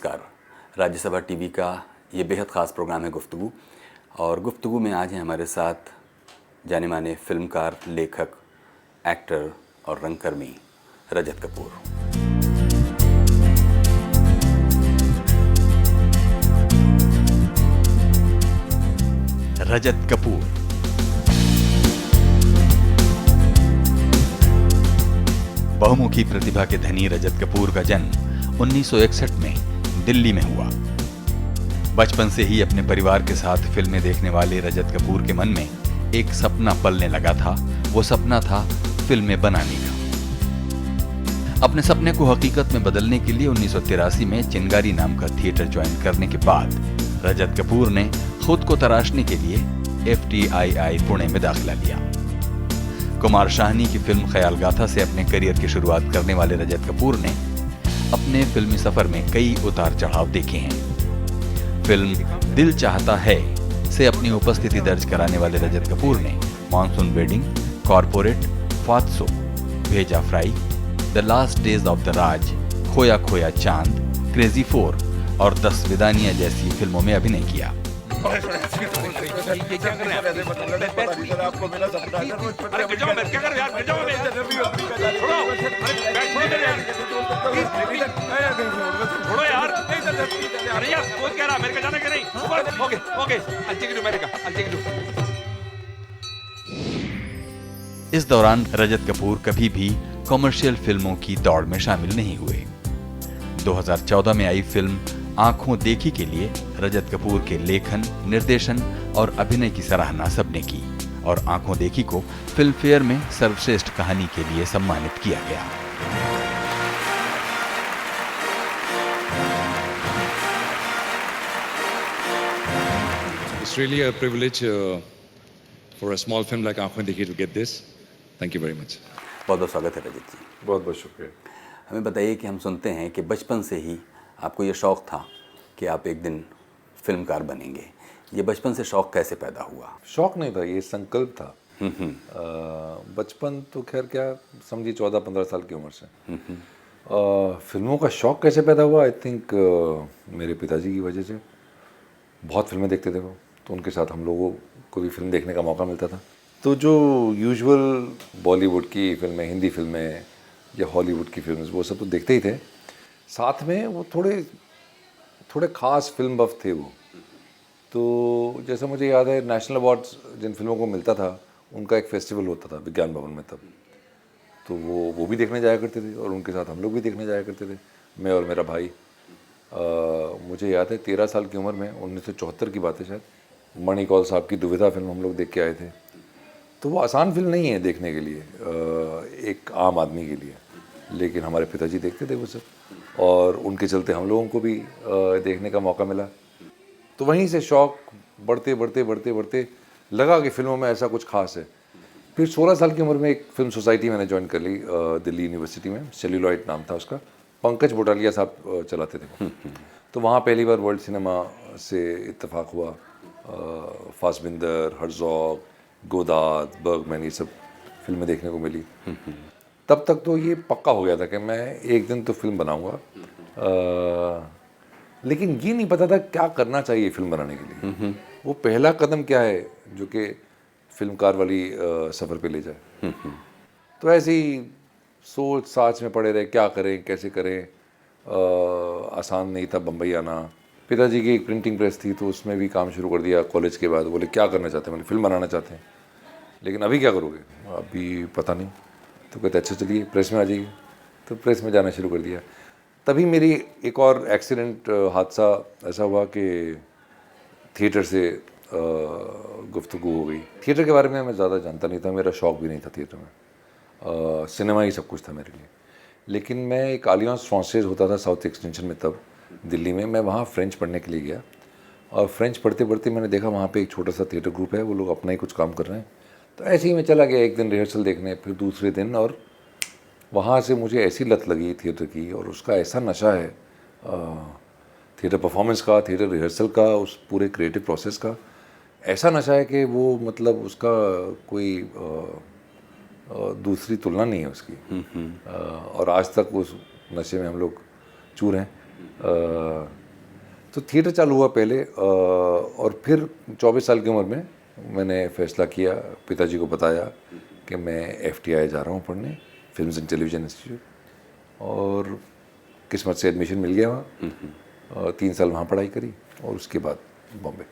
नमस्कार। राज्यसभा टीवी का ये बेहद ख़ास प्रोग्राम है गुफ्तगू, और गुफ्तगू में आज हैं हमारे साथ जाने माने फिल्मकार, लेखक, एक्टर और रंगकर्मी रजत कपूर। रजत कपूर बहुमुखी प्रतिभा के धनी रजत कपूर का जन्म 1961 में दिल्ली में हुआ। बचपन से ही अपने परिवार के साथ फिल्में देखने वाले रजत कपूर के मन में एक सपना पलने लगा था। वो सपना था फिल्में बनाने का। अपने सपने को हकीकत में बदलने के लिए 1983 में चिंगारी नाम का थिएटर ज्वाइन करने के बाद रजत कपूर ने खुद को तराशने के लिए FTII पुणे में दाखिला लिया। कुमार शाहनी की फिल्म ख्याल गाथा से अपने करियर की शुरुआत करने वाले रजत कपूर ने अपने फिल्मी सफर में कई उतार चढ़ाव देखे हैं। फिल्म दिल चाहता है से अपनी उपस्थिति दर्ज कराने वाले रजत कपूर ने monsoon wedding, corporate, fatso, Bheja fry, the last days of the Raj, Khoya Khoya चांद, क्रेजी 4 और 10 विदानियां जैसी फिल्मों में अभिनय किया। इस दौरान रजत कपूर कभी भी कॉमर्शियल फिल्मों की दौड़ में शामिल नहीं हुए। 2014 में आई फिल्म आंखों देखी के लिए रजत कपूर के लेखन, निर्देशन और अभिनय की सराहना सबने की और आंखों देखी को फिल्म फेयर में सर्वश्रेष्ठ कहानी के लिए सम्मानित किया गया। It's really a privilege for a small film like आंखों देखी to get this. Thank you very much. बहुत बहुत स्वागत है रजत जी। बहुत बहुत शुक्रिया। हमें बताइए कि हम सुनते हैं कि बचपन से ही आपको ये शौक़ था कि आप एक दिन फिल्मकार बनेंगे। ये बचपन से शौक़ कैसे पैदा हुआ? शौक़ नहीं था, ये संकल्प था। बचपन तो खैर क्या समझिए 14-15 साल की उम्र से। फिल्मों का शौक़ कैसे पैदा हुआ? आई थिंक मेरे पिताजी की वजह से। बहुत फिल्में देखते थे वो, तो उनके साथ हम लोगों को भी फिल्म देखने का मौका मिलता था। तो जो यूजुअल बॉलीवुड की फिल्में, हिंदी फिल्में या हॉलीवुड की फिल्में, वो सब तो देखते ही थे। साथ में वो थोड़े ख़ास फिल्म बफ थे वो। तो जैसा मुझे याद है, नेशनल अवार्ड्स जिन फिल्मों को मिलता था उनका एक फेस्टिवल होता था विज्ञान भवन में तब, तो वो भी देखने जाया करते थे और उनके साथ हम लोग भी देखने जाया करते थे, मैं और मेरा भाई। मुझे याद है 13 साल की उम्र में, 1974 की बात है शायद, मणिकौल साहब की दुविधा फिल्म हम लोग देख के आए थे। तो वो आसान फिल्म नहीं है देखने के लिए एक आम आदमी के लिए, लेकिन हमारे पिताजी देखते थे वो सब और उनके चलते हम लोगों को भी देखने का मौका मिला। तो वहीं से शौक़ बढ़ते लगा कि फिल्मों में ऐसा कुछ खास है। फिर 16 साल की उम्र में एक फिल्म सोसाइटी मैंने ज्वाइन कर ली दिल्ली यूनिवर्सिटी में, सेल्यूलॉइड नाम था उसका। पंकज बोटालिया साहब चलाते थे। तो वहाँ पहली बार वर्ल्ड सिनेमा से इत्तेफाक हुआ। फासबिंदर, हर्जॉग, गोदाद, बर्गमैन, ये सब फिल्में देखने को मिली। तब तक तो ये पक्का हो गया था कि मैं एक दिन तो फिल्म बनाऊंगा, लेकिन ये नहीं पता था क्या करना चाहिए फिल्म बनाने के लिए। वो पहला कदम क्या है जो कि फिल्मकार वाली सफ़र पे ले जाए। तो ऐसे ही सोच साच में पड़े रहे, क्या करें कैसे करें। आसान नहीं था बम्बई आना। पिताजी की एक प्रिंटिंग प्रेस थी, तो उसमें भी काम शुरू कर दिया कॉलेज के बाद। बोले क्या करना चाहते हैं? मैंने फिल्म बनाना चाहते हैं, लेकिन अभी क्या करोगे? अभी पता नहीं। तो कहते अच्छा चलिए प्रेस में आ जाइए। तो प्रेस में जाना शुरू कर दिया। तभी मेरी एक और एक्सीडेंट, हादसा ऐसा हुआ कि थिएटर से गुफ्तगू हो गई। थिएटर के बारे में मैं ज़्यादा जानता नहीं था, मेरा शौक़ भी नहीं था थिएटर में। सिनेमा ही सब कुछ था मेरे लिए। लेकिन मैं एक अलियांस फ्रांसेज होता था साउथ एक्सटेंशन में तब दिल्ली में, मैं वहाँ फ़्रेंच पढ़ने के लिए गया। और फ्रेंच पढ़ते पढ़ते मैंने देखा वहाँ पे एक छोटा सा थिएटर ग्रुप है, वो लोग अपना ही कुछ काम कर रहे हैं। तो ऐसे ही मैं चला गया एक दिन रिहर्सल देखने, फिर दूसरे दिन, और वहाँ से मुझे ऐसी लत लगी थिएटर की, और उसका ऐसा नशा है थिएटर परफॉर्मेंस का, थिएटर रिहर्सल का, उस पूरे क्रिएटिव प्रोसेस का ऐसा नशा है कि वो मतलब उसका कोई दूसरी तुलना नहीं है उसकी। और आज तक उस नशे में हम लोग चूर हैं। तो थिएटर चालू हुआ पहले, और फिर 24 साल की उम्र में मैंने फैसला किया, पिताजी को बताया कि मैं FTI जा रहा हूँ पढ़ने, फिल्म्स एंड टेलीविज़न इंस्टीट्यूट, और किस्मत से एडमिशन मिल गया वहाँ। 3 साल वहाँ पढ़ाई करी और उसके बाद बॉम्बे।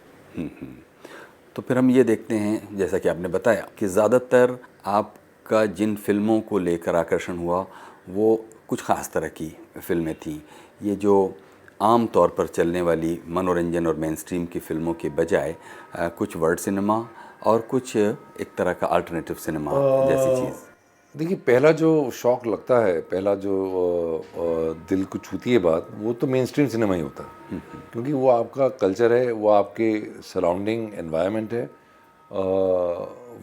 तो फिर हम ये देखते हैं, जैसा कि आपने बताया, कि ज़्यादातर आपका जिन फिल्मों को लेकर आकर्षण हुआ वो कुछ ख़ास तरह की फिल्में थीं। ये जो आम तौर पर चलने वाली मनोरंजन और मेन स्ट्रीम की फिल्मों के बजाय कुछ वर्ड सिनेमा और कुछ एक तरह का अल्टरनेटिव सिनेमा जैसी चीज़। देखिए, पहला जो शौक़ लगता है, पहला जो दिल को छूती है बात, वो तो मेन स्ट्रीम सिनेमा ही होता है, क्योंकि वो आपका कल्चर है, वो आपके सराउंडिंग एनवायरनमेंट है,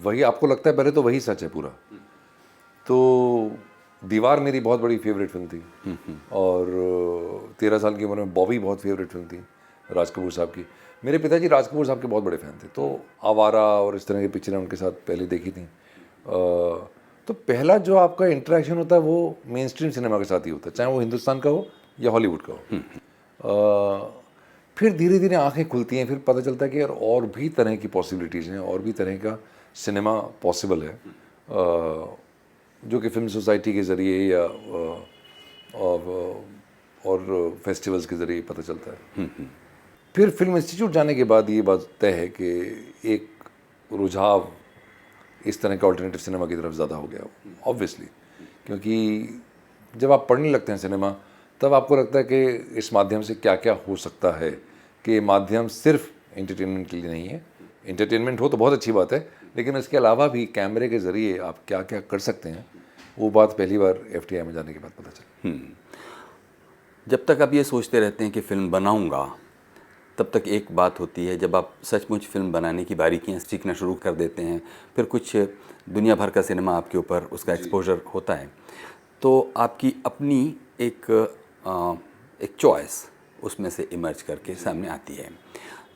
वही आपको लगता है, पहले तो वही सच है पूरा। तो दीवार मेरी बहुत बड़ी फेवरेट फिल्म थी, और 13 साल की उम्र में बॉबी बहुत फेवरेट फिल्म थी राज कपूर साहब की। मेरे पिताजी राज कपूर साहब के बहुत बड़े फ़ैन थे, तो आवारा और इस तरह की पिक्चरें उनके साथ पहले देखी थी। तो पहला जो आपका इंटरेक्शन होता है वो मेन स्ट्रीम सिनेमा के साथ ही होता है, चाहे वो हिंदुस्तान का हो या हॉलीवुड का हो। फिर धीरे धीरे आंखें खुलती हैं, फिर पता चलता है कि यार और भी तरह की पॉसिबिलिटीज़ हैं, और भी तरह का सिनेमा पॉसिबल है, जो कि फिल्म सोसाइटी के ज़रिए या और फेस्टिवल्स के ज़रिए पता चलता है। फिर फिल्म इंस्टीट्यूट जाने के बाद ये बात तय है कि एक रुझाव इस तरह के अल्टरनेटिव सिनेमा की तरफ ज़्यादा हो गया, ऑब्वियसली, क्योंकि जब आप पढ़ने लगते हैं सिनेमा, तब आपको लगता है कि इस माध्यम से क्या क्या हो सकता है, कि ये माध्यम सिर्फ एंटरटेनमेंट के लिए नहीं है। एंटरटेनमेंट हो तो बहुत अच्छी बात है, लेकिन इसके अलावा भी कैमरे के ज़रिए आप क्या क्या कर सकते हैं, वो बात पहली बार FTI में जाने के बाद पता चली। जब तक आप ये सोचते रहते हैं कि फ़िल्म बनाऊंगा, तब तक एक बात होती है, जब आप सचमुच फ़िल्म बनाने की बारीकियां सीखना शुरू कर देते हैं, फिर कुछ दुनिया भर का सिनेमा आपके ऊपर उसका एक्सपोजर होता है, तो आपकी अपनी एक चॉइस उसमें से इमर्ज करके सामने आती है।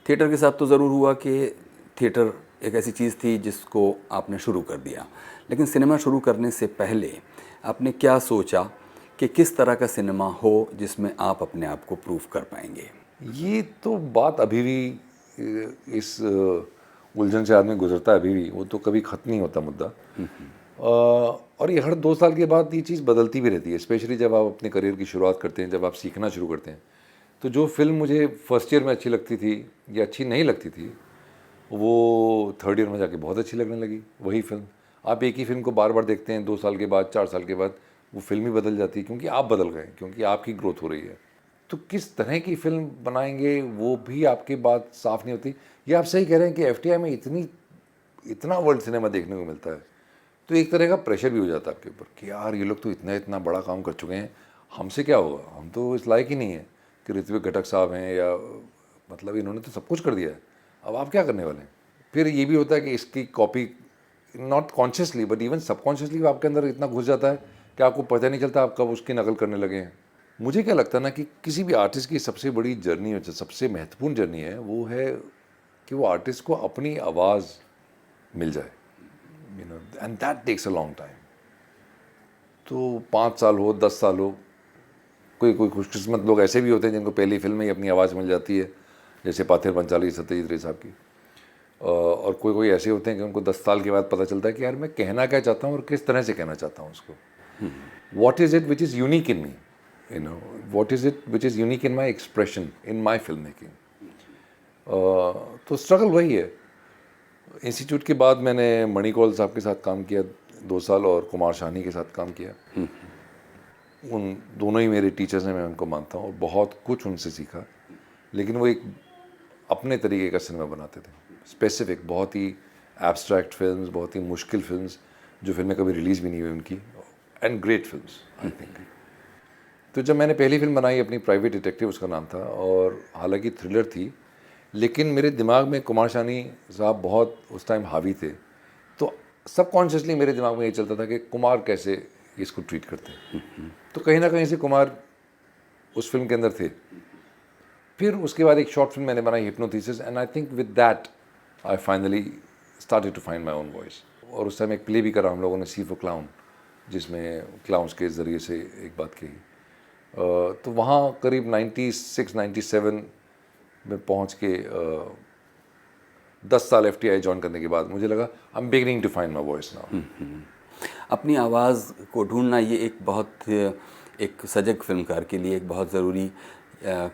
थिएटर के साथ तो ज़रूर हुआ कि थिएटर एक ऐसी चीज़ थी जिसको आपने शुरू कर दिया, लेकिन सिनेमा शुरू करने से पहले आपने क्या सोचा कि किस तरह का सिनेमा हो जिसमें आप अपने आप को प्रूव कर पाएंगे? ये तो बात अभी भी इस उलझन से आदमी गुजरता है, अभी भी वो तो कभी ख़त्म नहीं होता मुद्दा। और ये हर 2 साल के बाद ये चीज़ बदलती भी रहती है, स्पेशली जब आप अपने करियर की शुरुआत करते हैं, जब आप सीखना शुरू करते हैं। तो जो फिल्म मुझे फर्स्ट ईयर में अच्छी लगती थी या अच्छी नहीं लगती थी, वो थर्ड ईयर में जाके बहुत अच्छी लगने लगी। वही फिल्म, आप एक ही फिल्म को बार बार देखते हैं, 2 साल के बाद, 4 साल के बाद वो फिल्म ही बदल जाती है, क्योंकि आप बदल गए, क्योंकि आपकी ग्रोथ हो रही है। तो किस तरह की फ़िल्म बनाएंगे वो भी आपकी बात साफ़ नहीं होती। ये आप सही कह रहे हैं कि FTI में इतना वर्ल्ड सिनेमा देखने को मिलता है, तो एक तरह का प्रेशर भी हो जाता है आपके ऊपर कि यार ये लोग तो इतना बड़ा काम कर चुके हैं, हमसे क्या होगा, हम तो इस लायक ही नहीं है कि ऋत्विक घटक साहब हैं, या मतलब इन्होंने तो सब कुछ कर दिया है, अब आप क्या करने वाले हैं। फिर ये भी होता है कि इसकी copy not consciously but even subconsciously आपके अंदर इतना घुस जाता है कि आपको पता नहीं चलता आप कब उसकी नकल करने लगे हैं। मुझे क्या लगता है ना कि किसी भी आर्टिस्ट की सबसे बड़ी जर्नी, जो सबसे महत्वपूर्ण जर्नी है, वो है कि वो आर्टिस्ट को अपनी आवाज़ मिल जाए, you know, and that takes a long time. तो 5 साल हो, 10 साल हो, कोई खुशकिस्मत लोग ऐसे भी होते हैं जिनको पहली फिल्म में ही अपनी आवाज़ मिल जाती है, जैसे पाथेर पंचाली सत्यजीत रे साहब की। और कोई ऐसे होते हैं कि उनको 10 साल के बाद पता चलता है कि यार मैं कहना क्या चाहता हूँ और किस तरह से कहना चाहता हूँ उसको। What is it which is unique in me, you know, what is it which is unique in my expression, in my filmmaking. तो स्ट्रगल वही है। इंस्टीट्यूट के बाद मैंने मणिकौल साहब के साथ काम किया 2 साल, और कुमार शानी के साथ काम किया। उन दोनों ही मेरे टीचर्स हैं, मैं उनको मानता हूँ, और बहुत कुछ उनसे सीखा। लेकिन वो एक अपने तरीके का सिनेमा बनाते थे, स्पेसिफिक, बहुत ही एब्स्ट्रैक्ट फिल्म्स, बहुत ही मुश्किल फिल्म्स, जो फिल्में कभी रिलीज़ भी नहीं हुई उनकी, and great films I think. तो जब मैंने पहली फिल्म बनाई अपनी, प्राइवेट डिटेक्टिव उसका नाम था, और हालांकि थ्रिलर थी, लेकिन मेरे दिमाग में कुमार शानी साहब बहुत उस टाइम हावी थे, तो सबकॉन्शियसली मेरे दिमाग में ये चलता था कि कुमार कैसे इसको ट्रीट करते हैं। तो कहीं ना कहीं से कुमार उस फिल्म के अंदर थे। फिर उसके बाद एक शॉर्ट फिल्म मैंने बनाई, hypnothesis, and I think with that I finally started to find my own voice. और उस टाइम एक प्ले भी करा हम लोगों ने, सी फॉर क्लाउन, जिसमें क्लाउन्स के ज़रिए से एक बात कही। तो वहाँ करीब 96 97 में पहुँच के 10 साल FTI ज्वाइन करने के बाद मुझे लगा I am beginning to find my voice now. अपनी आवाज़ को ढूंढना ये एक बहुत एक सजग फिल्मकार के लिए एक बहुत ज़रूरी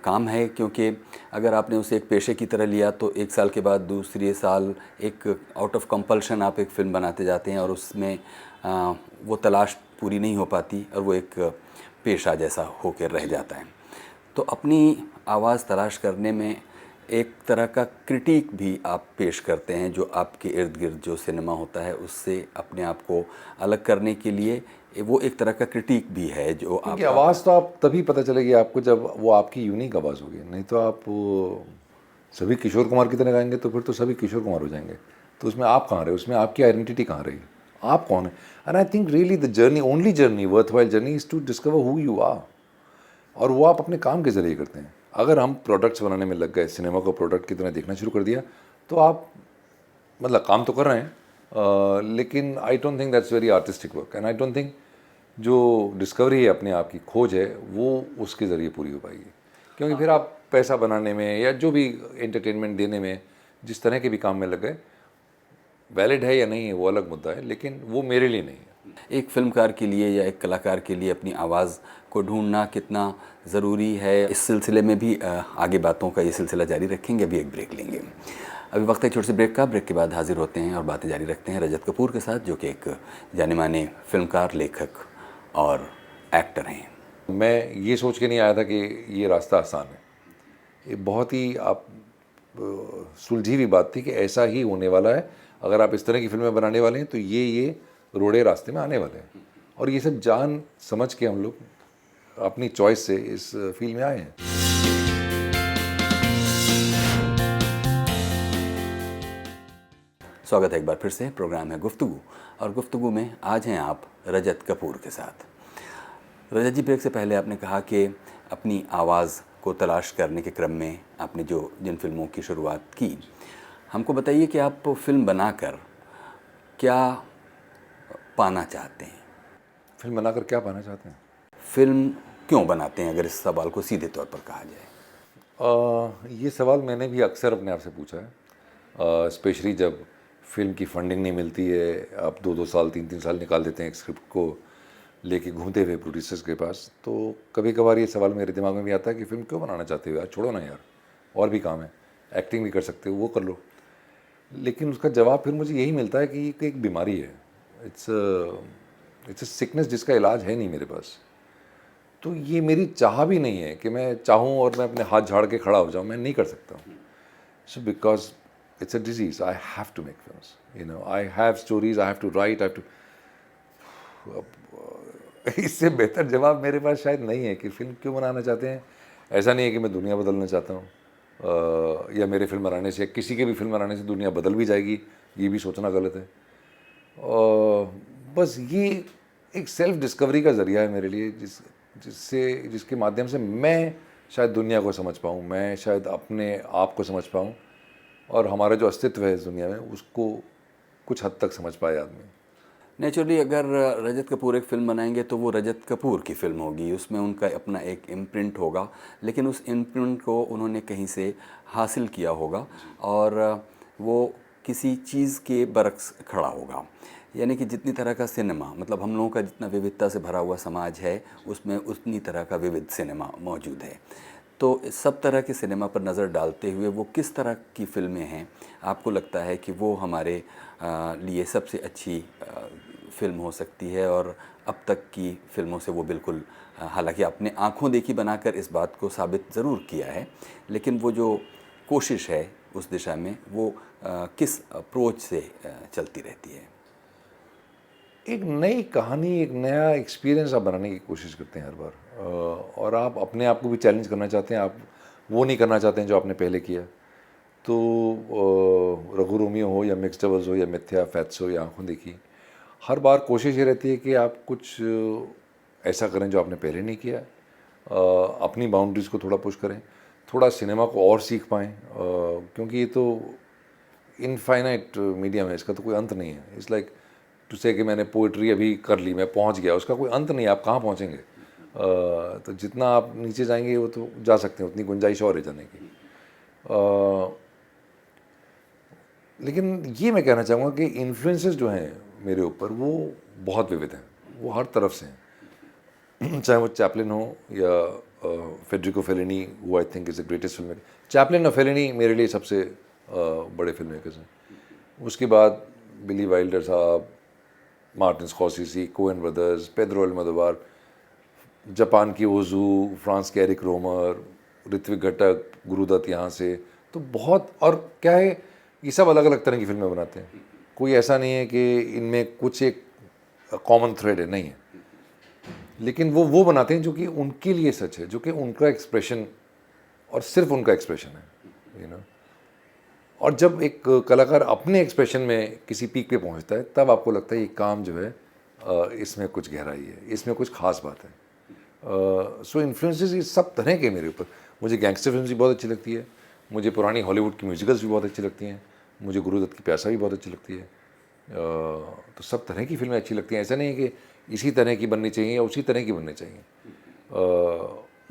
काम है, क्योंकि अगर आपने उसे एक पेशे की तरह लिया तो एक साल के बाद दूसरे साल एक आउट ऑफ कंपल्शन आप एक फ़िल्म बनाते जाते हैं और उसमें वो तलाश पूरी नहीं हो पाती और वो एक पेशा जैसा होकर रह जाता है। तो अपनी आवाज़ तलाश करने में एक तरह का क्रिटिक भी आप पेश करते हैं, जो आपके इर्द गिर्द जो सिनेमा होता है उससे अपने आप को अलग करने के लिए वो एक तरह का क्रिटिक भी है जो क्योंकि आवाज़ तो आप तभी पता चलेगी आपको जब वो आपकी यूनिक आवाज़ होगी, नहीं तो आप सभी किशोर कुमार की तरह गाएंगे तो फिर तो सभी किशोर कुमार हो जाएंगे। तो उसमें आप कहाँ रहे, उसमें आपकी आइडेंटिटी कहाँ रही, आप कौन है। And I think really the journey, only journey, worthwhile journey is to discover who you are, और वो आप अपने काम के ज़रिए करते हैं। अगर हम प्रोडक्ट्स बनाने में लग गए, सिनेमा को प्रोडक्ट की तरह देखना शुरू कर दिया, तो आप मतलब काम तो कर रहे हैं लेकिन I don't think that's very artistic work. And I don't think जो डिस्कवरी है अपने आप की खोज है वो उसके ज़रिए पूरी हो पाएगी, क्योंकि फिर आप पैसा बनाने में या जो भी एंटरटेनमेंट देने में जिस तरह के भी काम में लग गए, वैलिड है या नहीं है वो अलग मुद्दा है, लेकिन वो मेरे लिए नहीं है। एक फिल्मकार के लिए या एक कलाकार के लिए अपनी आवाज़ को ढूंढना कितना ज़रूरी है, इस सिलसिले में भी आगे बातों का ये सिलसिला जारी रखेंगे। अभी एक ब्रेक लेंगे। अभी वक्त है छोटे से ब्रेक का। ब्रेक के बाद हाजिर होते हैं और बातें जारी रखते हैं रजत कपूर के साथ, जो कि एक जाने माने फिल्मकार, लेखक और एक्टर हैं। मैं ये सोच के नहीं आया था कि ये रास्ता आसान है, ये बहुत ही आप सुलझी हुई बात थी कि ऐसा ही होने वाला है। अगर आप इस तरह की फिल्में बनाने वाले हैं तो ये रोड़े रास्ते में आने वाले हैं, और ये सब जान समझ के हम लोग अपनी चॉइस से इस फील्ड में आए हैं। स्वागत है एक बार फिर से। प्रोग्राम है गुफ्तगू, और गुफ्तगू में आज हैं आप रजत कपूर के साथ। रजत जी, ब्रेक से पहले आपने कहा कि अपनी आवाज़ को तलाश करने के क्रम में आपने जिन फिल्मों की शुरुआत की, हमको बताइए कि आप फिल्म बनाकर क्या पाना चाहते हैं? फिल्म बनाकर क्या पाना चाहते हैं? फिल्म क्यों बनाते हैं, अगर इस सवाल को सीधे तौर पर कहा जाए? ये सवाल मैंने भी अक्सर अपने आप से पूछा है, स्पेशली जब फिल्म की फंडिंग नहीं मिलती है, आप 2-2 साल 3-3 साल निकाल देते हैं एक स्क्रिप्ट को लेके घूमते हुए प्रोड्यूसर्स के पास, तो कभी कभार ये सवाल मेरे दिमाग में भी आता है कि फिल्म क्यों बनाना चाहते हो यार, छोड़ो ना यार, और भी काम है, एक्टिंग भी कर सकते हो, वो कर लो। लेकिन उसका जवाब फिर मुझे यही मिलता है कि ये एक बीमारी है, इट्स अ सिकनेस जिसका इलाज है नहीं मेरे पास। तो ये मेरी चाह भी नहीं है कि मैं चाहूँ और मैं अपने हाथ झाड़ के खड़ा हो जाऊँ, मैं नहीं कर सकता हूँ। So because it's a disease, I have to make films, you know, I have stories, I have to write, I have to इससे बेहतर जवाब मेरे पास शायद नहीं है कि फिल्म क्यों बनाना चाहते हैं। ऐसा नहीं है कि मैं दुनिया बदलना चाहता हूँ या मेरे फिल्म बनाने से, किसी के भी फिल्म बनाने से दुनिया बदल भी जाएगी, ये भी सोचना गलत है। बस ये एक सेल्फ डिस्कवरी का ज़रिया है मेरे लिए, जिसके माध्यम से मैं शायद दुनिया को समझ पाऊँ, मैं शायद अपने आप को समझ पाऊँ, और हमारा जो अस्तित्व है इस दुनिया में उसको कुछ हद तक समझ पाए आदमी। नेचुरली अगर रजत कपूर एक फ़िल्म बनाएंगे तो वो रजत कपूर की फ़िल्म होगी, उसमें उनका अपना एक इम्प्रिंट होगा, लेकिन उस इम्प्रिंट को उन्होंने कहीं से हासिल किया होगा और वो किसी चीज़ के बरक्स खड़ा होगा। यानी कि जितनी तरह का सिनेमा, मतलब हम लोगों का जितना विविधता से भरा हुआ समाज है, उसमें उतनी तरह का विविध सिनेमा मौजूद है। तो सब तरह के सिनेमा पर नज़र डालते हुए वो किस तरह की फ़िल्में हैं, आपको लगता है कि वो हमारे लिए सबसे अच्छी फ़िल्म हो सकती है? और अब तक की फ़िल्मों से वो बिल्कुल, हालांकि आपने आँखों देखी बनाकर इस बात को साबित ज़रूर किया है, लेकिन वो जो कोशिश है उस दिशा में वो किस अप्रोच से चलती रहती है? एक नई कहानी, एक नया एक्सपीरियंस आप बनाने की कोशिश करते हैं हर बार, और आप अपने आप को भी चैलेंज करना चाहते हैं, आप वो नहीं करना चाहते हैं जो आपने पहले किया। तो रघु रोमियो हो या मिक्स डबल्स हो या मिथ्या, फैट्स हो या आँखों देखी, हर बार कोशिश ये रहती है कि आप कुछ ऐसा करें जो आपने पहले नहीं किया, अपनी बाउंड्रीज़ को थोड़ा पुश करें, थोड़ा सिनेमा को और सीख पाएँ, क्योंकि ये तो इनफाइनाइट मीडियम है, इसका तो कोई अंत नहीं है। इट्स लाइक टू से कि मैंने पोइट्री अभी कर ली, मैं पहुंच गया, उसका कोई अंत नहीं है, आप कहाँ पहुंचेंगे? तो जितना आप नीचे जाएंगे वो तो जा सकते हैं, उतनी गुंजाइश और है जाने की। लेकिन ये मैं कहना चाहूँगा कि इन्फ्लुएंसेस जो हैं मेरे ऊपर वो बहुत विविध हैं, वो हर तरफ से हैं। चाहे वो चैपलिन हो या फेडरिको फेलिनी, वो I think is the greatest film maker. Chaplin और फेलिनी मेरे लिए सबसे बड़े फिल्म मेकर्स हैं। उसके बाद बिली वाइल्डर साहब, Martin Scorsese, Coen brothers, Pedro Almodovar, Japan की ओजू, फ्रांस के एरिक रोमर, ऋत्विक घटक, गुरुदत्त यहाँ से, तो बहुत। और क्या है, ये सब अलग अलग तरह की फिल्में बनाते हैं, कोई ऐसा नहीं है कि इनमें कुछ एक कॉमन थ्रेड है, नहीं है। लेकिन वो बनाते हैं जो कि उनके लिए सच है, जो कि उनका एक्सप्रेशन और सिर्फ उनका एक्सप्रेशन है, यू नो। और जब एक कलाकार अपने एक्सप्रेशन में किसी पीक पे पहुंचता है, तब आपको लगता है ये काम जो है इसमें कुछ गहराई है, इसमें कुछ खास बात है। सो इन्फ्लुएंसेस ये सब तरह के मेरे ऊपर। मुझे गैंगस्टर फिल्म भी बहुत अच्छी लगती है, मुझे पुरानी हॉलीवुड की म्यूजिकल्स भी बहुत अच्छी लगती हैं, मुझे गुरुदत्त की प्यासा भी बहुत अच्छी लगती है। तो सब तरह की फिल्में अच्छी लगती हैं। ऐसा नहीं है कि इसी तरह की बननी चाहिए या उसी तरह की बननी चाहिए।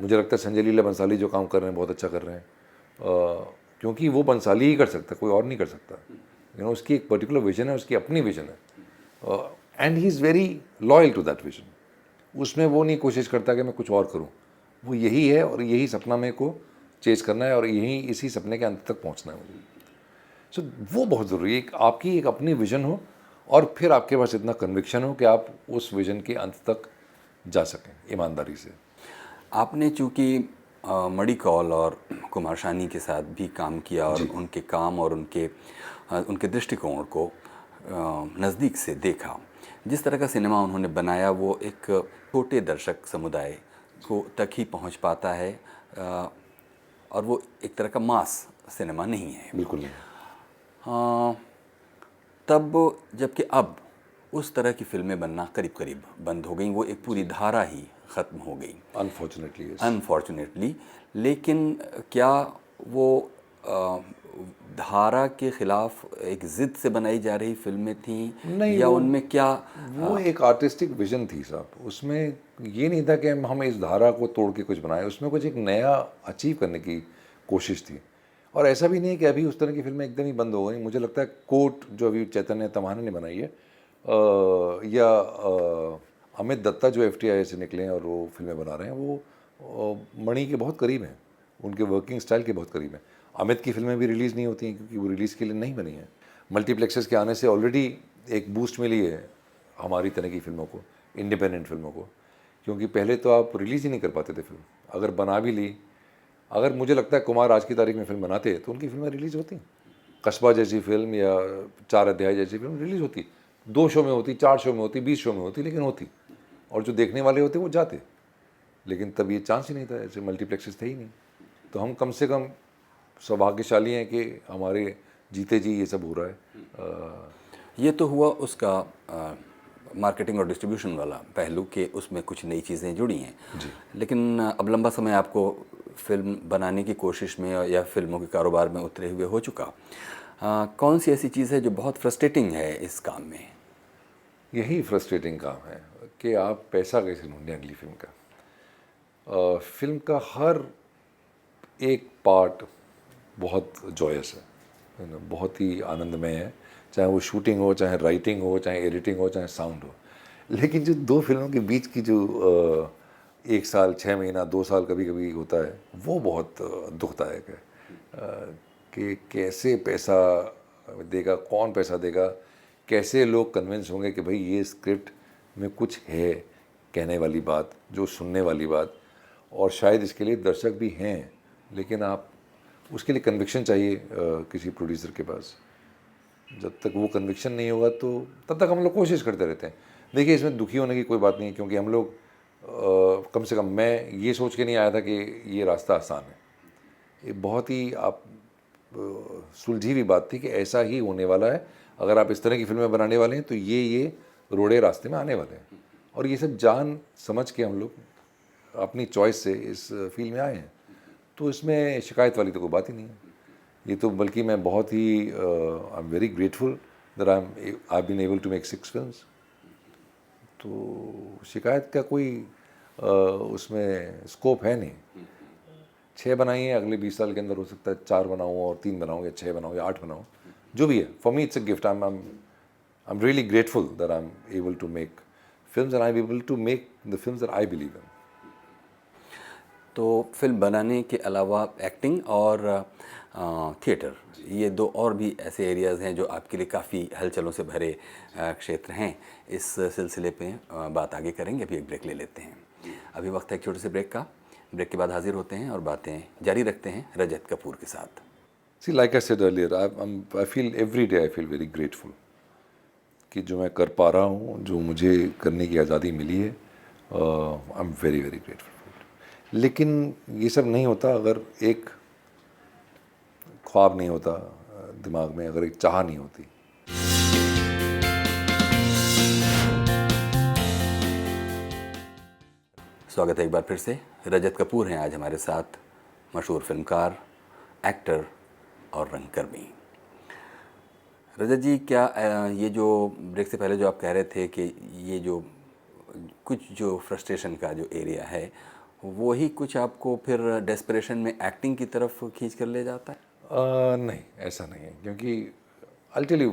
मुझे लगता है संजय लीला बंसाली जो काम कर रहे हैं बहुत अच्छा कर रहे हैं, क्योंकि वो बंसाली ही कर सकता है, कोई और नहीं कर सकता। यू नो, उसकी एक पर्टिकुलर विजन है, उसकी अपनी विजन है, and he is very loyal to that vision. उसमें वो नहीं कोशिश करता कि मैं कुछ और करूं, वो यही है और यही सपना मेरे को चेज करना है और यही इसी सपने के अंत तक पहुंचना है मुझे। सो वो बहुत ज़रूरी है, आपकी एक अपनी विजन हो और फिर आपके पास इतना कन्विक्शन हो कि आप उस विजन के अंत तक जा सकें ईमानदारी से। आपने चूँकि मणि कौल और कुमार शानी के साथ भी काम किया और उनके काम और उनके दृष्टिकोण को नज़दीक से देखा, जिस तरह का सिनेमा उन्होंने बनाया वो एक छोटे दर्शक समुदाय को तक ही पहुंच पाता है, और वो एक तरह का मास सिनेमा नहीं है। बिल्कुल नहीं। तब जबकि अब उस तरह की फिल्में बनना करीब करीब बंद हो गई, वो एक पूरी धारा ही ख़त्म हो गई अनफॉर्चुनेटली। लेकिन क्या वो धारा के ख़िलाफ़ एक ज़िद से बनाई जा रही फिल्में थीं, या उनमें क्या वो एक आर्टिस्टिक विजन थी साहब? उसमें ये नहीं था कि हम इस धारा को तोड़ के कुछ बनाए, उसमें कुछ एक नया अचीव करने की कोशिश थी। और ऐसा भी नहीं है कि अभी उस तरह की फिल्में एकदम ही बंद हो गई। मुझे लगता है कोर्ट जो अभी चैतन्य तमाना ने बनाई है, या अमित दत्ता जो FTI से निकले हैं और वो फिल्में बना रहे हैं, वो मणि के बहुत करीब हैं, उनके वर्किंग स्टाइल के बहुत करीब हैं। अमित की फिल्में भी रिलीज़ नहीं होती हैं क्योंकि वो रिलीज़ के लिए नहीं बनी हैं। मल्टीप्लेक्सेस के आने से ऑलरेडी एक बूस्ट मिली है हमारी तरह की फिल्मों को, इंडिपेंडेंट फिल्मों को, क्योंकि पहले तो आप रिलीज़ ही नहीं कर पाते थे फिल्म। अगर बना भी ली, अगर मुझे लगता है कुमार आज की तारीख में फिल्म बनाते तो उनकी फिल्में रिलीज़ होती। कस्बा जैसी फिल्म या 4 अध्याय जैसी फिल्म रिलीज़ होती, 2 शो में होती, 4 शो में होती, 20 शो में होती, लेकिन होती, और जो देखने वाले होते वो जाते। लेकिन तब ये चांस ही नहीं था, ऐसे मल्टीप्लेक्सेस थे ही नहीं। तो हम कम से कम सौभाग्यशाली हैं कि हमारे जीते जी ये सब हो रहा है। ये तो हुआ उसका मार्केटिंग और डिस्ट्रीब्यूशन वाला पहलू के, उसमें कुछ नई चीज़ें जुड़ी हैं जी। लेकिन अब लंबा समय आपको फिल्म बनाने की कोशिश में या फिल्मों के कारोबार में उतरे हुए हो चुका। कौन सी ऐसी चीज़ है जो बहुत फ्रस्ट्रेटिंग है इस काम में? यही फ्रस्ट्रेटिंग काम है कि आप पैसा कैसे ढूंढें अगली फिल्म का। फिल्म का हर एक पार्ट बहुत जॉयस है ना, बहुत ही आनंदमय है, चाहे वो शूटिंग हो, चाहे राइटिंग हो, चाहे एडिटिंग हो, चाहे साउंड हो। लेकिन जो 2 फिल्मों के बीच की जो 1 साल, 6 महीना, 2 साल कभी कभी होता है, वो बहुत दुखदायक है कि कैसे पैसा देगा, कौन पैसा देगा, कैसे लोग कन्विंस होंगे कि भाई ये स्क्रिप्ट में कुछ है कहने वाली बात, जो सुनने वाली बात, और शायद इसके लिए दर्शक भी हैं, लेकिन आप उसके लिए कन्विक्शन चाहिए किसी प्रोड्यूसर के पास। जब तक वो कन्विक्शन नहीं होगा तो तब तक हम लोग कोशिश करते रहते हैं। देखिए, इसमें दुखी होने की कोई बात नहीं है, क्योंकि हम लोग कम से कम मैं ये सोच के नहीं आया था कि ये रास्ता आसान है। ये बहुत ही आप सुलझी हुई बात थी कि ऐसा ही होने वाला है। अगर आप इस तरह की फिल्में बनाने वाले हैं तो ये रोड़े रास्ते में आने वाले हैं, और ये सब जान समझ के हम लोग अपनी चॉइस से इस फील्ड में आए हैं। तो इसमें शिकायत वाली तो कोई बात ही नहीं है। ये तो बल्कि मैं बहुत ही I am very grateful that I been able to make 6 films. तो शिकायत का कोई उसमें स्कोप है नहीं। 6 बनाई हैं, अगले 20 साल के अंदर हो सकता है 4 बनाऊँ और 3 बनाऊँ या 6 बनाऊँ या 8 बनाऊँ, जो भी है। For me it's a gift. I'm really grateful that I'm able to make films and I'm able to make the films that I believe in. तो फिल्म बनाने के अलावा एक्टिंग और थिएटर, ये दो और भी ऐसे एरियाज़ हैं जो आपके लिए काफ़ी हलचलों से भरे क्षेत्र हैं। इस सिलसिले पे बात आगे करेंगे। अभी एक ब्रेक ले लेते हैं। अभी वक्त है एक छोटे से ब्रेक का। ब्रेक के बाद हाजिर होते हैं और बातें जारी रखते हैं रजत कपूर के साथ। See, like I said earlier, I feel every day I feel very grateful कि जो मैं कर पा रहा हूँ, जो मुझे करने की आज़ादी मिली है, आई एम वेरी वेरी ग्रेटफुल। लेकिन ये सब नहीं होता अगर एक ख्वाब नहीं होता दिमाग में, अगर एक चाह नहीं होती। स्वागत है एक बार फिर से। रजत कपूर हैं आज हमारे साथ, मशहूर फिल्मकार, एक्टर और रंगकर्मी। रजत जी, क्या ये जो ब्रेक से पहले जो आप कह रहे थे कि ये जो कुछ जो फ्रस्ट्रेशन का जो एरिया है, वो ही कुछ आपको फिर डेस्परेशन में एक्टिंग की तरफ खींच कर ले जाता है? नहीं, ऐसा नहीं है, क्योंकि I'll tell you,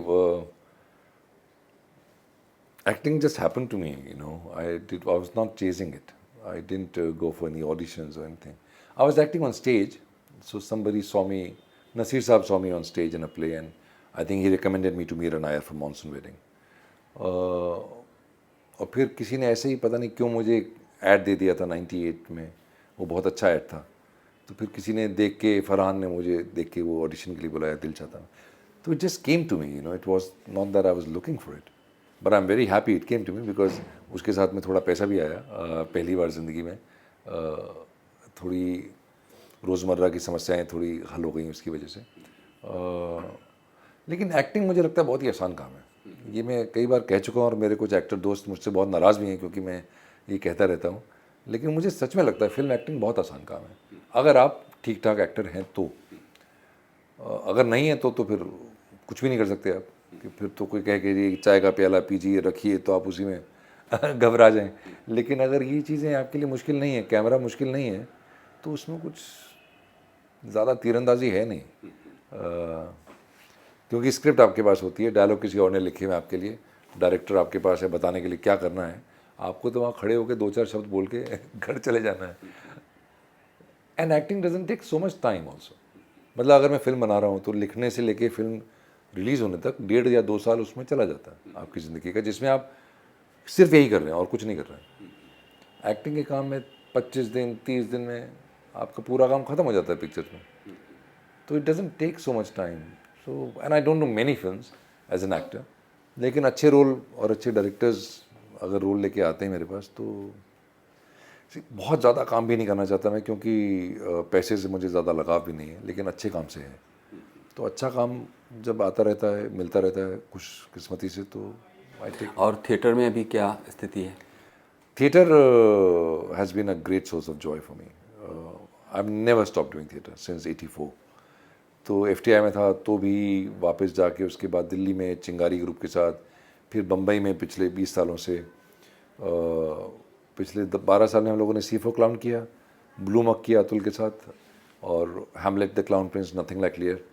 acting just happened to me, you know. I was not chasing it. I didn't go for any auditions or anything. I was acting on stage, so somebody saw me, Nasir Saab saw me on stage in a play, and I think he recommended me to Meera Nair for Monsoon Wedding. और फिर किसी ने ऐसे ही पता नहीं क्यों मुझे add दे दिया था 98 में, वो बहुत अच्छा ऐड था। तो फिर किसी ने देख के, फरहान ने मुझे देख के वो ऑडिशन के लिए बुलाया, दिल चाहता। तो it just came to me, you know, it was not that I was looking for it, but I am very happy it came to me, because उसके साथ में थोड़ा पैसा भी आया। पहली बार ज़िंदगी में थोड़ी रोज़मर्रा की समस्याएं थोड़ी हल हो गई उसकी वजह से। लेकिन एक्टिंग मुझे लगता है बहुत ही आसान काम है। ये मैं कई बार कह चुका हूँ और मेरे कुछ एक्टर दोस्त मुझसे बहुत नाराज़ भी हैं क्योंकि मैं ये कहता रहता हूँ, लेकिन मुझे सच में लगता है फिल्म एक्टिंग बहुत आसान काम है, अगर आप ठीक ठाक एक्टर हैं तो। अगर नहीं है तो फिर कुछ भी नहीं कर सकते आप, कि फिर तो कोई कह के ये चाय का प्याला पीजिए रखिए तो आप उसी में घबरा जाएं। लेकिन अगर ये चीज़ें आपके लिए मुश्किल नहीं है, कैमरा मुश्किल नहीं है, तो उसमें कुछ ज़्यादा तीरंदाजी है नहीं। क्योंकि स्क्रिप्ट आपके पास होती है, डायलॉग किसी और ने लिखे हुए आपके लिए, डायरेक्टर आपके पास है बताने के लिए क्या करना है, आपको तो वहाँ खड़े होकर 2-4 शब्द बोल के घर चले जाना है। And acting doesn't take so much time also. मतलब अगर मैं फिल्म बना रहा हूँ तो लिखने से लेके फिल्म रिलीज़ होने तक 1.5 या 2 साल उसमें चला जाता है आपकी ज़िंदगी का, जिसमें आप सिर्फ यही कर रहे हैं और कुछ नहीं कर रहे हैं। एक्टिंग के काम में 25 दिन 30 दिन में आपका पूरा काम ख़त्म हो जाता है पिक्चर में। तो it doesn't take so much time. So and I don't know many films as an actor, लेकिन अच्छे रोल और अच्छे डायरेक्टर्स अगर रोल लेके आते हैं मेरे पास, तो बहुत ज़्यादा काम भी नहीं करना चाहता मैं, क्योंकि पैसे से मुझे ज़्यादा लगाव भी नहीं है, लेकिन अच्छे काम से है। तो अच्छा काम जब आता रहता है, मिलता रहता है खुशकिस्मती से, तो आई टेक। और थिएटर में अभी क्या स्थिति है? Theatre has been a great source of joy for me. I have never stop doing theatre since 84। तो FTI में था तो भी वापस जाके, उसके बाद दिल्ली में चिंगारी ग्रुप के साथ, फिर बम्बई में पिछले 20 सालों से। पिछले 12 साल में हम लोगों ने C4 क्लाउन किया, ब्लू मक किया अतुल के साथ, और Hamlet the clown Prince, nothing like clear,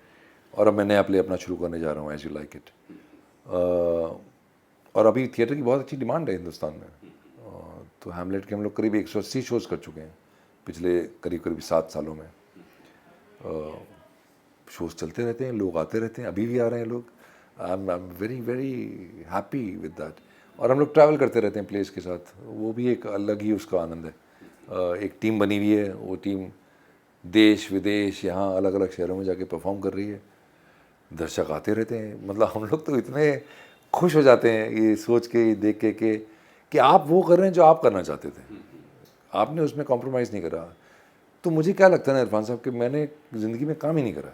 और अब मैं नया प्ले अपना शुरू करने जा रहा हूँ, एज यू लाइक इट। और अभी थिएटर की बहुत अच्छी डिमांड है हिंदुस्तान में। तो हैमलेट के हम लोग करीब 180 शोज़ कर चुके हैं पिछले करीब 7 सालों में। शोज़ चलते रहते हैं, लोग आते रहते हैं, अभी भी आ रहे हैं लोग। आई am very very happy with that. और हम लोग ट्रैवल करते रहते हैं प्लेस के साथ, वो भी एक अलग ही उसका आनंद है। एक टीम बनी हुई है, वो टीम देश विदेश यहाँ अलग अलग शहरों में जाके परफॉर्म कर रही है, दर्शक आते रहते हैं। मतलब हम लोग तो इतने खुश हो जाते हैं ये सोच के, ये देख के कि आप वो कर रहे हैं जो आप करना चाहते थे, आपने उसमें कॉम्प्रोमाइज़ नहीं करा। तो मुझे क्या लगता है ना इरफान साहब, कि मैंने ज़िंदगी में काम ही नहीं करा।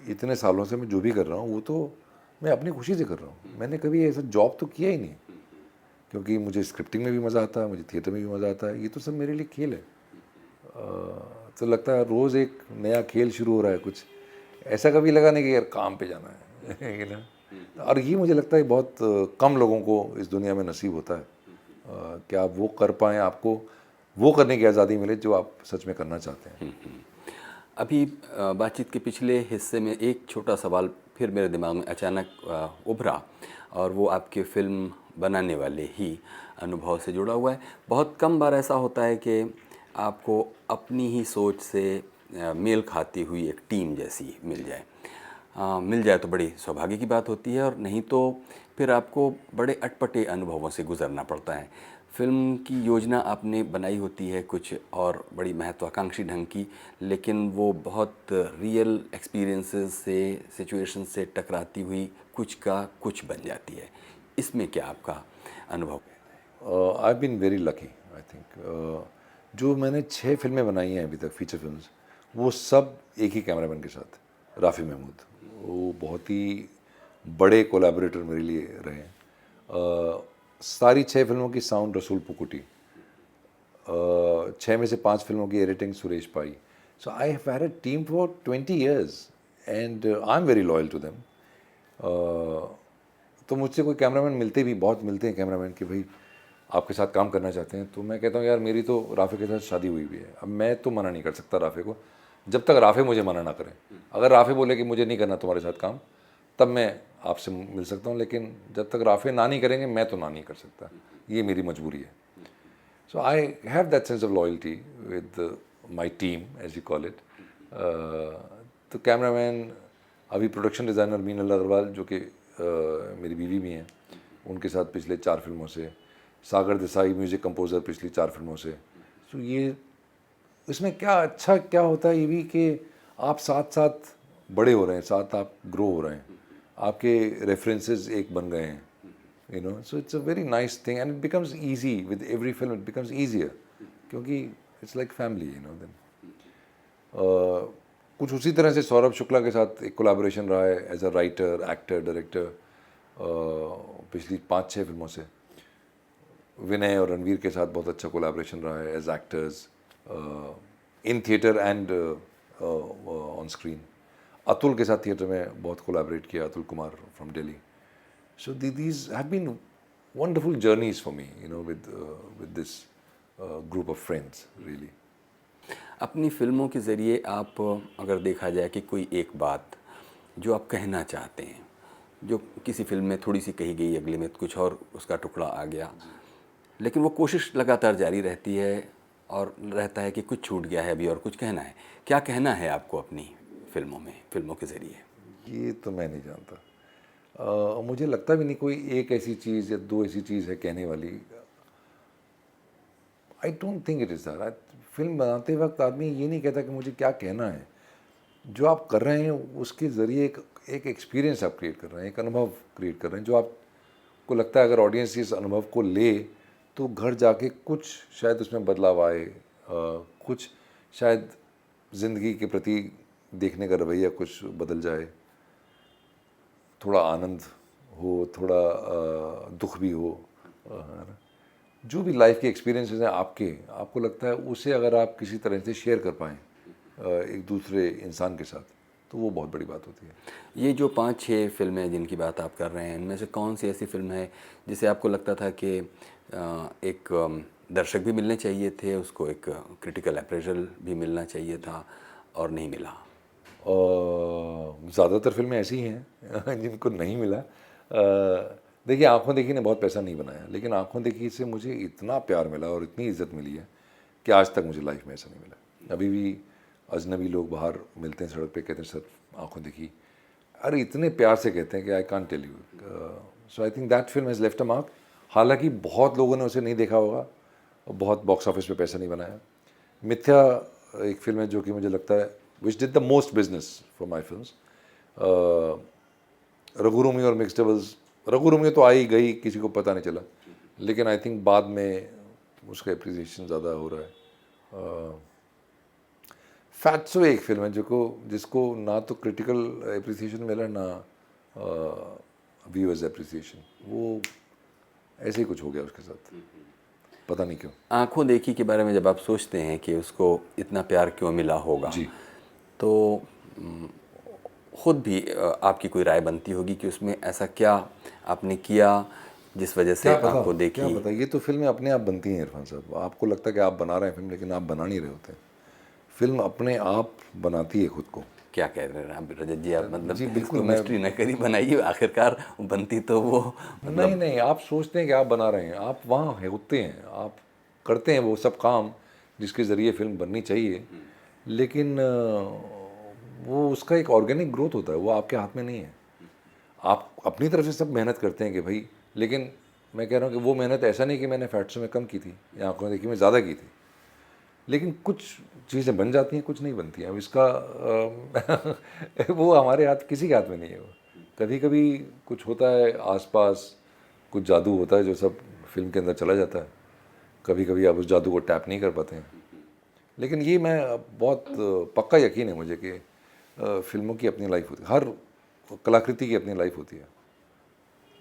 इतने सालों से मैं जो भी कर रहा हूँ वो तो मैं अपनी खुशी से कर रहा हूँ। मैंने कभी ऐसा जॉब तो किया ही नहीं, क्योंकि मुझे स्क्रिप्टिंग में भी मज़ा आता है, मुझे थिएटर में भी मज़ा आता है। ये तो सब मेरे लिए खेल है। तो लगता है रोज़ एक नया खेल शुरू हो रहा है कुछ। ऐसा कभी लगा नहीं कि यार काम पे जाना है। और ये मुझे लगता है बहुत कम लोगों को इस दुनिया में नसीब होता है। कि आप वो कर पाएँ, आपको वो करने की आज़ादी मिले जो आप सच में करना चाहते हैं। अभी बातचीत के पिछले हिस्से में एक छोटा सवाल फिर मेरे दिमाग में अचानक उभरा, और वो आपके फ़िल्म बनाने वाले ही अनुभव से जुड़ा हुआ है। बहुत कम बार ऐसा होता है कि आपको अपनी ही सोच से मेल खाती हुई एक टीम जैसी मिल जाए। मिल जाए तो बड़ी सौभाग्य की बात होती है, और नहीं तो फिर आपको बड़े अटपटे अनुभवों से गुजरना पड़ता है। फ़िल्म की योजना आपने बनाई होती है कुछ और बड़ी महत्वाकांक्षी ढंग की, लेकिन वो बहुत रियल एक्सपीरियंसेस से, सिचुएशन से टकराती हुई कुछ का कुछ बन जाती है। इसमें क्या आपका अनुभव है? I been very lucky I think. जो मैंने 6 फिल्में बनाई हैं अभी तक, फीचर फिल्म्स, वो सब एक ही कैमरामैन के साथ, राफ़ी महमूद। वो बहुत ही बड़े कोलैबोरेटर मेरे लिए रहे हैं। सारी 6 फिल्मों की साउंड रसूल पुकुटी, 6 में से 5 फिल्मों की editing Suresh Pai. So I have had a team for 20 years and I am very loyal to them. तो मुझसे कोई कैमरामैन मिलते भी, बहुत मिलते हैं कैमरामैन कि भाई आपके साथ काम करना चाहते हैं, तो मैं कहता हूँ यार मेरी तो राफ़े के साथ शादी हुई भी है, अब मैं तो मना नहीं कर सकता राफ़े को, जब तक राफ़े मुझे मना ना करें। अगर राफ़े बोले कि मुझे नहीं करना तुम्हारे साथ काम, तब मैं आपसे मिल सकता हूँ, लेकिन जब तक राफ़े ना नहीं करेंगे मैं तो ना नहीं कर सकता, ये मेरी मजबूरी है। So I have that sense of loyalty with my team as you call it. तो कैमरामैन, अभी प्रोडक्शन डिज़ाइनर मीनल अग्रवाल जो कि मेरी बीवी भी हैं, उनके साथ पिछले 4 फिल्मों से, सागर देसाई म्यूज़िक कंपोज़र पिछली 4 फिल्मों से। तो ये इसमें क्या अच्छा क्या होता है ये भी कि आप साथ साथ बड़े हो रहे हैं, साथ आप ग्रो हो रहे हैं, आपके रेफरेंसेस एक बन गए हैं, you know. So it's a very nice thing and it becomes easy with every film, it becomes easier, क्योंकि it's like family, you know. Then कुछ उसी तरह से सौरभ शुक्ला के साथ एक कोलैबोरेशन रहा है as a writer, actor, director पिछली 5-6 फिल्मों से। विनय और रणवीर के साथ बहुत अच्छा कोलैबोरेशन रहा है as actors in theatre and on screen. Atul के साथ थिएटर में बहुत कोलैबोरेट किया, Atul Kumar from Delhi. So these have been wonderful journeys for me, you know, with this group of friends really. अपनी फ़िल्मों के ज़रिए आप, अगर देखा जाए कि कोई एक बात जो आप कहना चाहते हैं, जो किसी फिल्म में थोड़ी सी कही गई, अगले में कुछ और उसका टुकड़ा आ गया, लेकिन वो कोशिश लगातार जारी रहती है और रहता है कि कुछ छूट गया है, अभी और कुछ कहना है। क्या कहना है आपको अपनी फिल्मों में, फिल्मों के ज़रिए? ये तो मैं नहीं जानता। मुझे लगता भी नहीं कोई एक ऐसी चीज़ या 2 ऐसी चीज़ है कहने वाली। I don't think it is that. Film बनाते वक्त आदमी ये नहीं कहता कि मुझे क्या कहना है। जो आप कर रहे हैं उसके ज़रिए एक एक्सपीरियंस आप क्रिएट कर रहे हैं, एक अनुभव क्रिएट कर रहे हैं, जो आपको लगता है अगर ऑडियंस इस अनुभव को ले तो घर जाके कुछ शायद उसमें बदलाव आए, कुछ शायद ज़िंदगी के प्रति देखने का रवैया कुछ बदल जाए, थोड़ा आनंद हो, थोड़ा दुख भी हो, है ना। जो भी लाइफ के एक्सपीरियंसेस हैं आपको लगता है उसे अगर आप किसी तरह से शेयर कर पाएँ एक दूसरे इंसान के साथ, तो वो बहुत बड़ी बात होती है। ये जो 5-6 फिल्में जिनकी बात आप कर रहे हैं, इनमें से कौन सी ऐसी फिल्म है जिसे आपको लगता था कि एक दर्शक भी मिलने चाहिए थे, उसको एक क्रिटिकल अप्रेजल भी मिलना चाहिए था और नहीं मिला? ज़्यादातर फिल्में ऐसी हैं जिनको नहीं मिला। देखिए, आँखों देखी ने बहुत पैसा नहीं बनाया, लेकिन आँखों देखी से मुझे इतना प्यार मिला और इतनी इज़्ज़त मिली है कि आज तक मुझे लाइफ में ऐसा नहीं मिला। अभी भी अजनबी लोग बाहर मिलते हैं सड़क पे, कहते हैं सर आँखों देखी, अरे इतने प्यार से कहते हैं कि I can't tell you. So I think that film has left a mark. हालांकि बहुत लोगों ने उसे नहीं देखा होगा और बहुत बॉक्स ऑफिस पे पैसा नहीं बनाया। मिथ्या एक फिल्म है जो कि मुझे लगता है which did the most business for my films. Raghu Romeo और मिक्स डबल्स, रघु रोमियो तो आई गई, किसी को पता नहीं चला, लेकिन आई थिंक बाद में उसका एप्रिसिएशन ज़्यादा हो रहा है। फैट्सो एक फिल्म है जिसको ना तो क्रिटिकल एप्रिसिएशन मिला ना व्यूअर्स एप्रिसिएशन, वो ऐसे ही कुछ हो गया उसके साथ, पता नहीं क्यों। आँखों देखी के बारे में जब आप सोचते हैं कि उसको इतना प्यार क्यों मिला होगा जी, तो खुद भी आपकी कोई राय बनती होगी कि उसमें ऐसा क्या आपने किया जिस वजह से आंखों क्या देखी? पता, ये तो फिल्में अपने आप बनती हैं इरफान साहब। आपको लगता है कि आप बना रहे हैं फिल्म, लेकिन आप बना नहीं रहे होते। फिल्म अपने आप बनाती है खुद को। क्या कह रहे हैं आप रजत जी? आप मतलब जी, बिल्कुल, इसको मिस्ट्री न करी बनाइए, आखिरकार बनती तो वो नहीं नहीं, आप सोचते हैं कि आप बना रहे हैं, आप वहाँ होते हैं, आप करते हैं वो सब काम जिसके ज़रिए फिल्म बननी चाहिए, लेकिन वो उसका एक ऑर्गेनिक ग्रोथ होता है, वो आपके हाथ में नहीं है। आप अपनी तरफ से सब मेहनत करते हैं कि भाई, लेकिन मैं कह रहा हूँ कि वो मेहनत ऐसा नहीं कि मैंने फैक्ट्स में कम की थी या आंखों देखी में ज़्यादा की थी, लेकिन कुछ चीज़ें बन जाती हैं, कुछ नहीं बनती हैं। अब इसका वो हमारे हाथ, किसी के हाथ में नहीं है। वो कभी कभी कुछ होता है आसपास, कुछ जादू होता है जो सब फिल्म के अंदर चला जाता है। कभी कभी आप उस जादू को टैप नहीं कर पाते हैं, लेकिन ये मैं बहुत पक्का यकीन है मुझे कि फिल्मों की अपनी लाइफ होती है, हर कलाकृति की अपनी लाइफ होती है।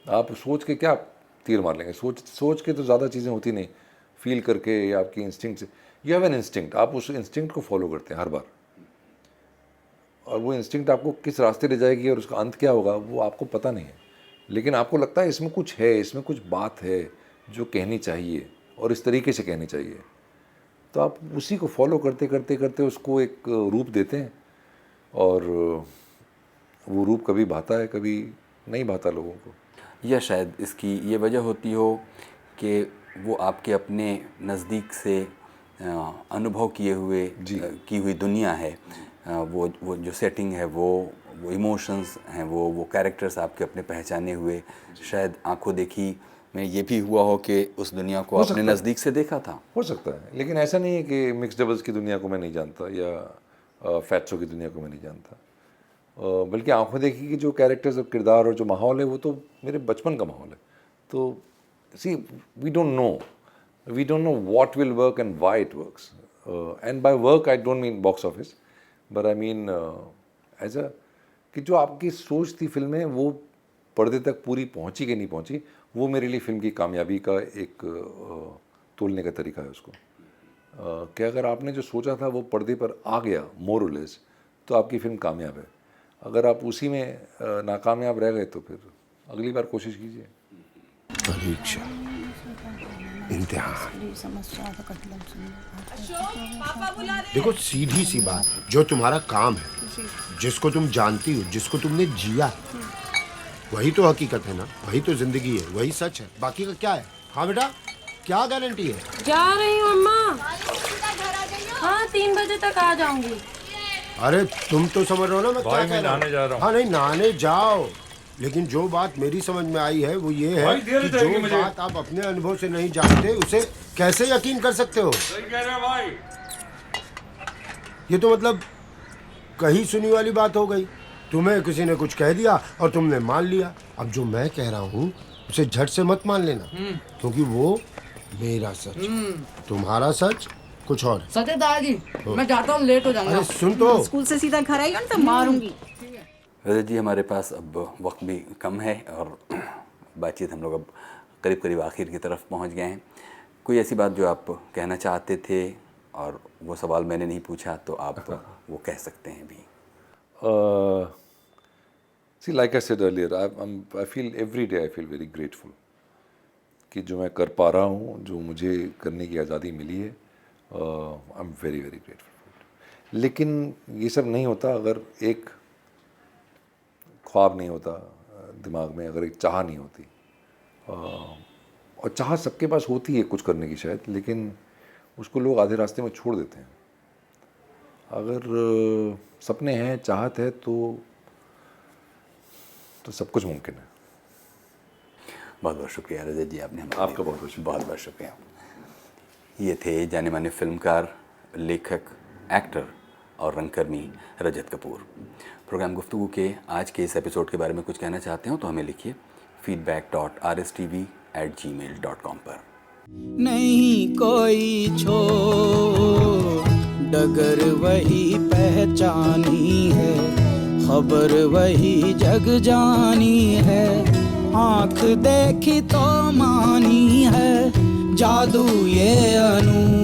आप सोच के क्या तीर मार लेंगे? सोच के तो ज़्यादा चीज़ें होती नहीं, फील करके या आपकी इंस्टिंक्ट से। यू हैव एन इंस्टिंक्ट, आप उस इंस्टिंक्ट को फॉलो करते हैं हर बार, और वो इंस्टिंक्ट आपको किस रास्ते ले जाएगी और उसका अंत क्या होगा वो आपको पता नहीं है, लेकिन आपको लगता है इसमें कुछ है, इसमें कुछ बात है जो कहनी चाहिए और इस तरीके से कहनी चाहिए। तो आप उसी को फॉलो करते करते करते उसको एक रूप देते हैं, और वो रूप कभी भाता है, कभी नहीं भाता लोगों को। या शायद इसकी ये वजह होती हो कि वो आपके अपने नज़दीक से अनुभव किए हुए की हुई दुनिया है, वो जो सेटिंग है, वो इमोशंस हैं, वो कैरेक्टर्स आपके अपने पहचाने हुए। शायद आंखों देखी में ये भी हुआ हो कि उस दुनिया को अपने नज़दीक से देखा था। हो सकता है, लेकिन ऐसा नहीं है कि मिक्स डबल्स की दुनिया को मैं नहीं जानता या फैट्सों की दुनिया को मैं नहीं जानता, बल्कि आंखों देखी की जो कैरेक्टर्स और किरदार और जो माहौल है वो तो मेरे बचपन का माहौल है। तो see, we don't know what will work and why it works, and by work I don't mean box office, but I mean as a, कि जो आपकी सोच थी फिल्म में वो पर्दे तक पूरी पहुंची कि नहीं पहुंची, वो मेरे लिए फिल्म की कामयाबी का एक तोलने का तरीका है उसको। कि अगर आपने जो सोचा था वो पर्दे पर आ गया मोर और लेस, तो आपकी फिल्म कामयाब है। अगर आप उसी में नाकामयाब रह गए तो फिर अगली बार कोशिश कीजिए। परीक्षा, इम्तिहान, देखो सीधी सी बात, जो तुम्हारा काम है, जिसको तुम जानती हो, जिसको तुमने जिया, वही तो हकीकत है ना, वही तो जिंदगी है, वही सच है। बाकी का क्या है? हाँ बेटा, क्या गारंटी है? जा रही हूँ अम्मा। हाँ, 3 बजे तक आ जाऊंगी। अरे तुम तो समझ रहे हो ना मैं क्या कह रहा हूँ। हाँ नहीं, नहाने जाओ, लेकिन जो बात मेरी समझ में आई है वो ये है कि जो बात आप अपने अनुभव से नहीं जानते उसे कैसे यकीन कर सकते हो? सही कह रहे हो भाई। ये तो मतलब कहीं सुनी वाली बात हो गई। तुम्हें किसी ने कुछ कह दिया और तुमने मान लिया। अब जो मैं कह रहा हूँ उसे झट से मत मान लेना, क्योंकि वो मेरा सच, तुम्हारा सच कुछ और। सच है दादाजी, मैं जाता हूँ, लेट हो जाऊंगा। अरे सुन तो, स्कूल से सीधा घर आई तो मारूंगी। रजत जी, हमारे पास अब वक्त भी कम है और बातचीत हम लोग अब करीब करीब आखिर की तरफ पहुंच गए हैं। कोई ऐसी बात जो आप कहना चाहते थे और वो सवाल मैंने नहीं पूछा तो आप वो कह सकते हैं भी? See, like I said earlier, I feel every day I feel very grateful कि जो मैं कर पा रहा हूँ, जो मुझे करने की आज़ादी मिली है, आई एम वेरी वेरी ग्रेटफुल। लेकिन ये सब नहीं होता अगर एक ख्वाब नहीं होता दिमाग में, अगर एक चाह नहीं होती। और चाह सबके पास होती है कुछ करने की शायद, लेकिन उसको लोग आधे रास्ते में छोड़ देते हैं। अगर सपने हैं, चाहत है, तो सब कुछ मुमकिन है। बहुत बहुत शुक्रिया रजत जी, आपने आपका बहुत बहुत शुक्रिया। ये थे जाने माने फिल्मकार, लेखक, एक्टर और रंगकर्मी रजत कपूर। प्रोग्राम गुफ्तगू के आज के इस एपिसोड के बारे में कुछ कहना चाहते हो तो हमें लिखिए feedback.rstv@gmail.com पर। नहीं कोई छोड़, डगर वही पहचानी है, खबर वही जग जानी है, आँख देखी तो मानी है, जादू ये अनू